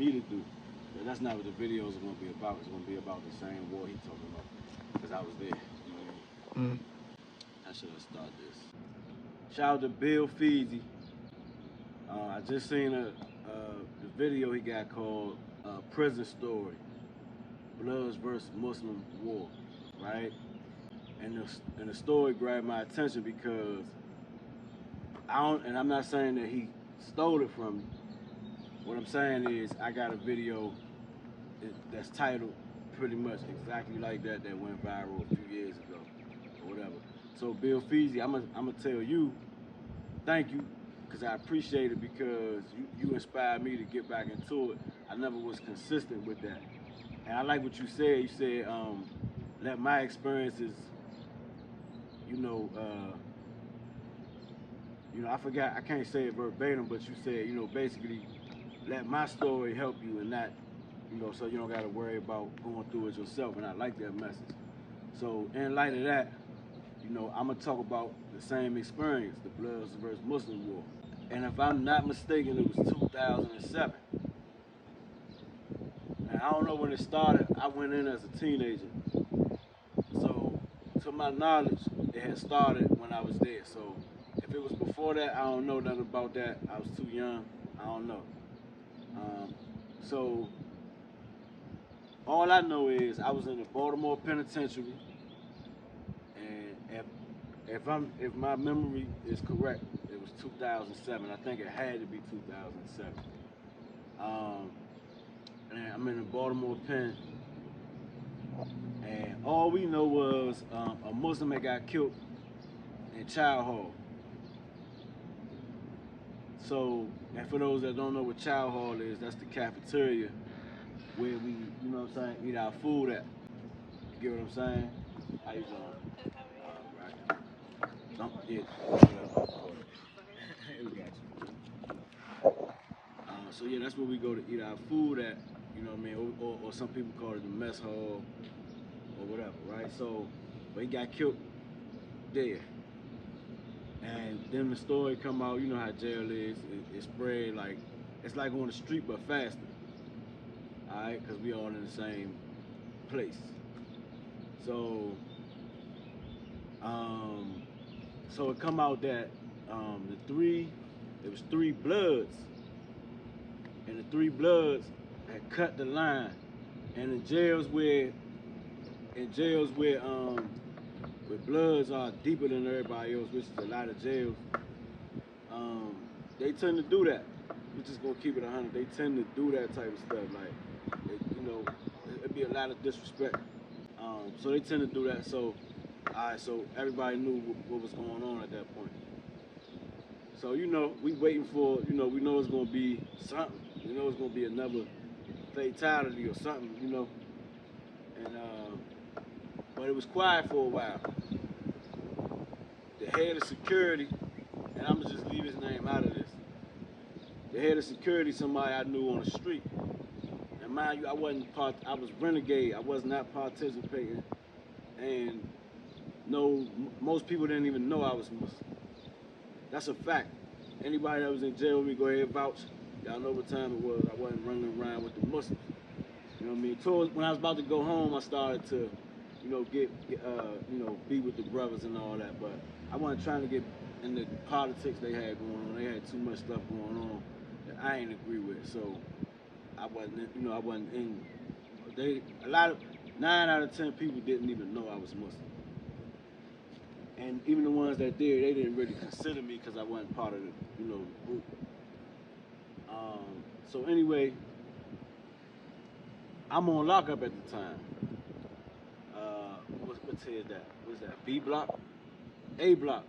me to do. But that's not what the videos are gonna be about. It's gonna be about the same war he talking about. Because I was there. You know what I mean? I should have started this. Shout out to Bill Feezy. I just seen the video he got called Prison Story. Bloods versus Muslim War, right? And the story grabbed my attention because I'm not saying that he stole it from me. What I'm saying is I got a video that's titled pretty much exactly like that went viral a few years ago or whatever. So Bill Feezy, I'm gonna tell you, thank you, because I appreciate it because you inspired me to get back into it. I never was consistent with that. And I like what you said. You said, let my experiences, I forgot, I can't say it verbatim, but you said, basically, let my story help you and not, so you don't got to worry about going through it yourself. And I like that message. So in light of that, I'm going to talk about the same experience, the Bloods versus Muslim War. And if I'm not mistaken, it was 2007. And I don't know when it started. I went in as a teenager. So to my knowledge, it had started when I was there. So if it was before that, I don't know nothing about that. I was too young. I don't know. So all I know is I was in the Baltimore Penitentiary, and if my memory is correct, it was 2007. I think it had to be 2007. And I'm in the Baltimore Pen, and all we know was a Muslim that got killed in Child Hall. So, and for those that don't know what Child Hall is, that's the cafeteria where we, eat our food at. You get what I'm saying? How you doing? Right. We got you. So yeah, that's where we go to eat our food at. You know what I mean? Or some people call it the mess hall or whatever, right? So, but he got killed there. And then the story come out, you know how jail is. It spread like, it's like on the street but faster. All right, because we all in the same place. So, so it come out that it was three Bloods, and the three Bloods had cut the line, and in jails where Bloods are deeper than everybody else, which is a lot of jails, they tend to do that. We're just gonna keep it 100. They tend to do that type of stuff. Like, it'd be a lot of disrespect. So they tend to do that. So, so everybody knew what was going on at that point. So, we waiting for, we know it's gonna be something. We know it's gonna be another fatality or something, And but it was quiet for a while. The head of security, and I'm gonna just leave his name out of this. The head of security, somebody I knew on the street. And mind you, I was renegade. I was not participating. And no, most people didn't even know I was Muslim. That's a fact. Anybody that was in jail with me, go ahead and vouch. Y'all know what time it was. I wasn't running around with the Muslims. You know what I mean? Towards when I was about to go home, I started to, be with the brothers and all that. But I wasn't trying to get in the politics they had going on. They had too much stuff going on that I ain't agree with. So I wasn't in. 9 out of 10 people didn't even know I was Muslim. And even the ones that did, they didn't really consider me because I wasn't part of the, the group. So anyway, I'm on lockup at the time. What tier is that? What is that? B block? A block.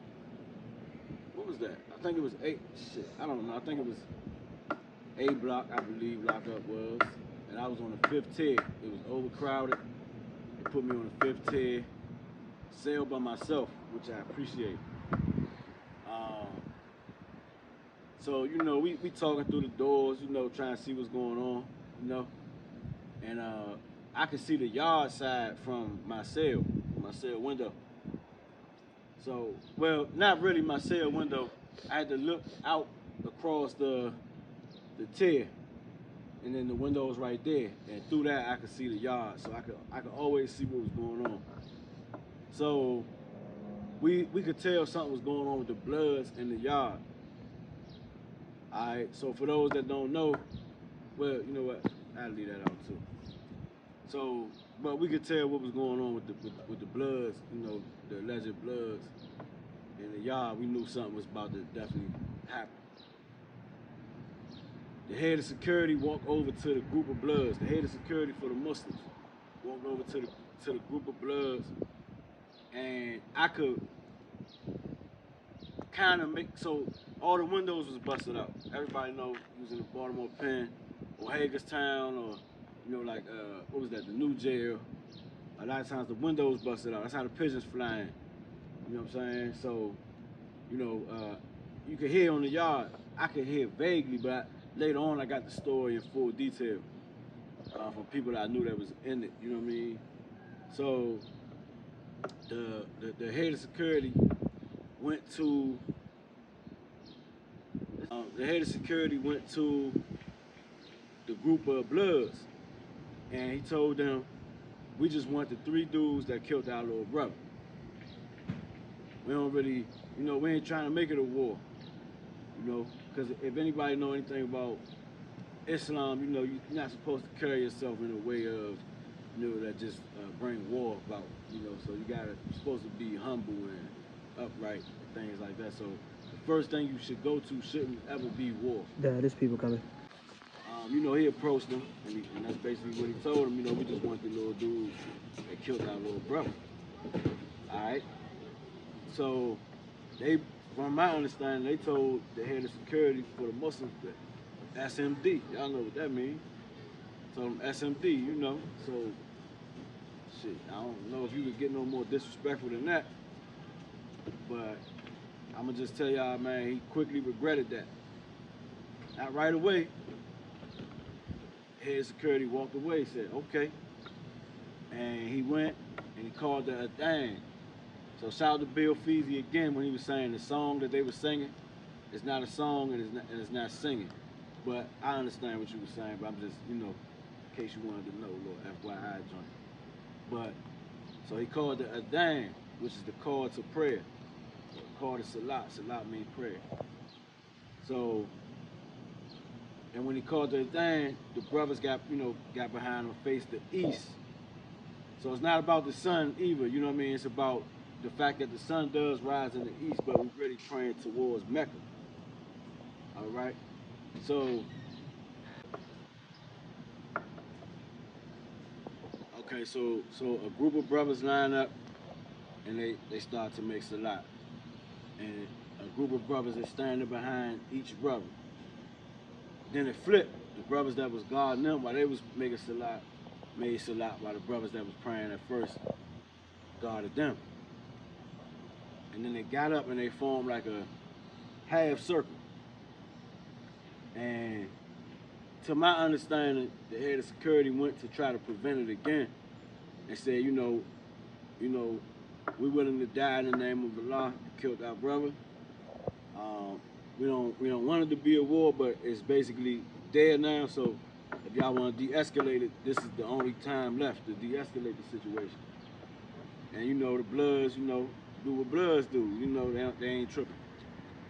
What was that? I think it was A. Shit, I don't know. I think it was A block, I believe lockup was. And I was on the 5th tier. It was overcrowded. They put me on the 5th tier. Cell by myself, which I appreciate. So, we talking through the doors, trying to see what's going on, And I could see the yard side from my cell window. So, well, not really my cell window. I had to look out across the tier. and then the window was right there, and through that I could see the yard, so I could always see what was going on. So we could tell something was going on with the bloods in the yard. All right. So for those that don't know, well, you know what? I'll leave that out too. So, but we could tell what was going on with the bloods, you know, the alleged bloods in the yard. We knew something was about to definitely happen. The head of security walked over to the group of bloods. The head of security for the Muslims walked over to the group of bloods, and I could kind of make, so all the windows was busted out. Everybody know he was in the Baltimore Pen or Hagerstown, or you know, like what was that, the new jail. A lot of times the windows busted out. That's how the pigeons flying. You know what I'm saying? So, you know, you could hear on the yard. I could hear vaguely, but later on I got the story in full detail from people that I knew that was in it. You know what I mean? So the head of security went to the group of bloods, and he told them, we just want the 3 dudes that killed our little brother. We don't really, you know, we ain't trying to make it a war, you know, because if anybody know anything about Islam, you know, you're not supposed to carry yourself in a way of, you know, that just bring war about, you know, so you're supposed to be humble and upright and things like that. So the first thing you should go to shouldn't ever be war. Yeah, there's people coming. You know, he approached them, and that's basically what he told them. You know, we just want the little dude that killed our little brother. All right. So they, from my understanding, they told the head of security for the Muslims that SMD. Y'all know what that means. Told them SMD, you know. So shit, I don't know if you could get no more disrespectful than that. But I'ma just tell y'all, man, he quickly regretted that. Not right away. Head of security walked away, said, okay. And he went and he called the Adhan. So shout out to Bill Feasy again when he was saying the song that they were singing. It's not a song and it's not singing. But I understand what you were saying, but I'm just, you know, in case you wanted to know, a little FYI joint. But, so he called the Adhan, which is the call to prayer. Call to Salat. Salat means prayer. So, and when he called the Adhan, the brothers got behind him, faced the east. So it's not about the sun either, you know what I mean? It's about the fact that the sun does rise in the east, but we're really praying towards Mecca. All right? So, okay, so a group of brothers line up and they start to make salat. And a group of brothers is standing behind each brother. Then it flipped. The brothers that was guarding them while they was making salat, made salat, while the brothers that was praying at first guarded them. And then they got up and they formed like a half circle. And to my understanding, the head of security went to try to prevent it again and said, you know, we're willing to die in the name of Allah, killed our brother. We don't want it to be a war, but it's basically dead now. So if y'all want to de-escalate it, this is the only time left to de-escalate the situation. And you know, the Bloods, you know, do what Bloods do. You know, they ain't tripping.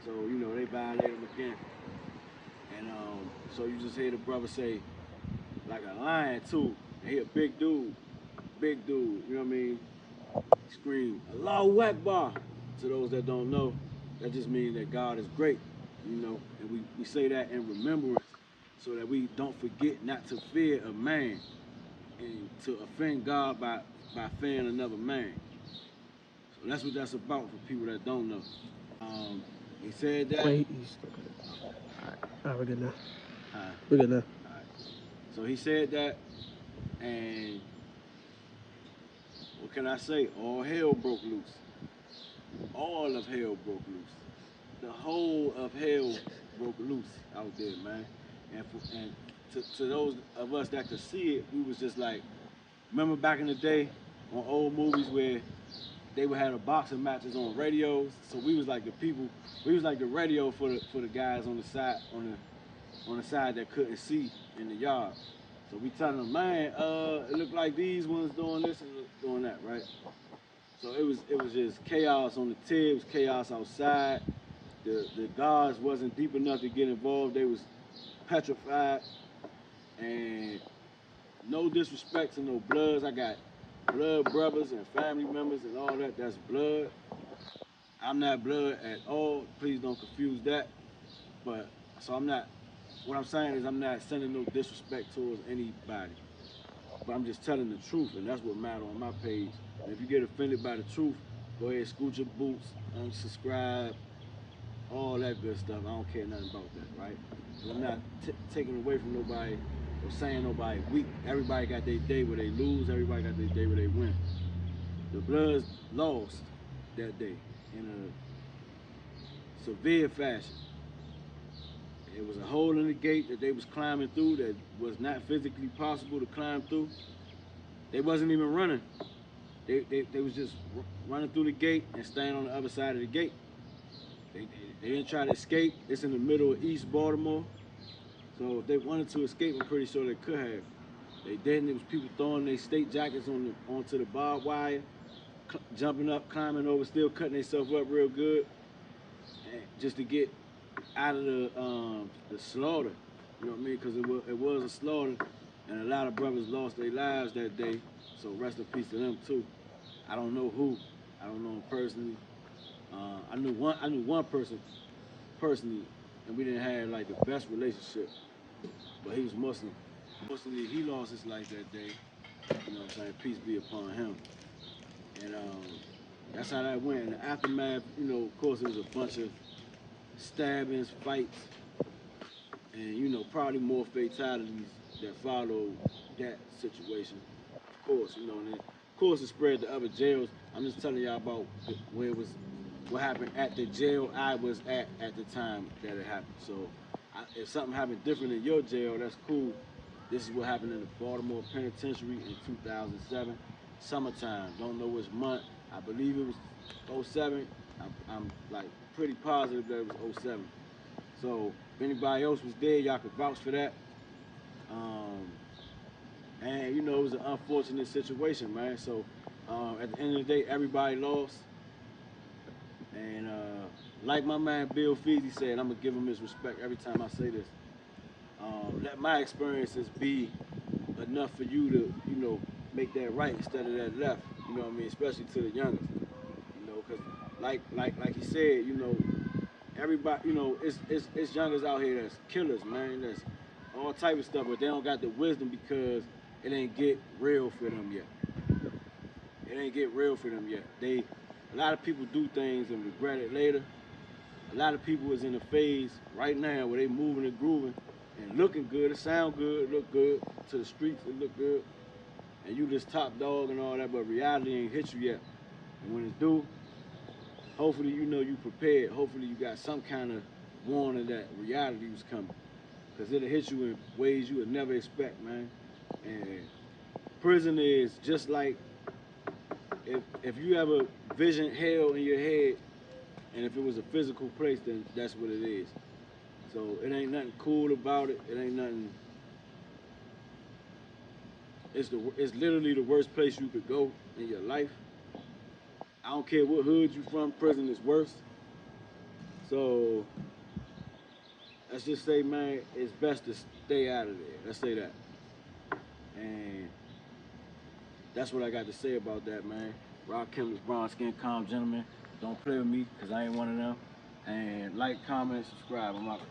So you know, they violate them again. And so you just hear the brother say, like a lion too. And he a big dude, you know what I mean? Scream, Allahu Akbar. To those that don't know, that just means that God is great, you know, and we say that in remembrance so that we don't forget not to fear a man and to offend God by fearing another man. So that's what that's about for people that don't know. He said that. Wait, all right, we're good now. We're good now. All right. So he said that, and what can I say? All hell broke loose. All of hell broke loose. The whole of hell broke loose out there, man. And to those of us that could see it, we was just like, remember back in the day on old movies where they would have the boxing matches on radios. So we was like the people, we was like the radio for the guys on the side that couldn't see in the yard. So we telling them, man, it looked like these ones doing this and doing that, right? So it was just chaos on the tibs, chaos outside. The guards wasn't deep enough to get involved. They was petrified, and no disrespect to no bloods. I got blood brothers and family members and all that. That's blood. I'm not blood at all. Please don't confuse that. But so I'm not. What I'm saying is I'm not sending no disrespect towards anybody. But I'm just telling the truth, and that's what matters on my page. And if you get offended by the truth, go ahead, scoot your boots, unsubscribe, all that good stuff. I don't care nothing about that, right? I'm not taking away from nobody or saying nobody weak. Everybody got their day where they lose. Everybody got their day where they win. The Bloods lost that day in a severe fashion. It was a hole in the gate that they was climbing through that was not physically possible to climb through. They wasn't even running. They was just running through the gate and staying on the other side of the gate. They didn't try to escape. It's in the middle of East Baltimore. So if they wanted to escape, I'm pretty sure they could have. They didn't. It was people throwing their state jackets onto the barbed wire, jumping up, climbing over, still cutting themselves up real good, and just to get out of the slaughter. You know what I mean? Because it was a slaughter, and a lot of brothers lost their lives that day. So rest in peace to them too. I don't know who. I don't know him personally. I knew one person personally, and we didn't have like the best relationship. But he was Muslim. Muslim, he lost his life that day. You know what I'm saying? Peace be upon him. And that's how that went. In the aftermath, you know, of course, it was a bunch of stabbings, fights, and you know, probably more fatalities that followed that situation. Of course, you know, and then, of course, it spread to other jails. I'm just telling y'all about where it was, what happened at the jail I was at the time that it happened. So, if something happened different in your jail, that's cool. This is what happened in the Baltimore Penitentiary in 2007, summertime. Don't know which month. I believe it was 07. I'm like pretty positive that it was 07. So if anybody else was there, y'all could vouch for that. And you know, it was an unfortunate situation, man. So at the end of the day, everybody lost. And like my man Bill Feasy said, I'm gonna give him his respect every time I say this. Let my experiences be enough for you to, you know, make that right instead of that left. You know what I mean? Especially to the youngest. You know, because like he said, you know, everybody, you know, it's youngers out here that's killers, man. That's all type of stuff, but they don't got the wisdom because it ain't get real for them yet. It ain't get real for them yet. A lot of people do things and regret it later. A lot of people is in a phase right now where they moving and grooving and looking good. It sound good, it look good to the streets. It look good, and you just top dog and all that, but reality ain't hit you yet. And when it's due, hopefully you know you prepared. Hopefully you got some kind of warning that reality was coming, because it'll hit you in ways you would never expect, man. And prison is just like if you ever vision hell in your head, and if it was a physical place, then that's what it is. So it ain't nothing cool about it. It ain't nothing. It's literally the worst place you could go in your life. I don't care what hood you from, prison is worse. So let's just say, man, it's best to stay out of there. Let's say that. And that's what I got to say about that, man. Rock Killers, brown skin, calm gentlemen. Don't play with me, because I ain't one of them. And like, comment, subscribe. I'm out.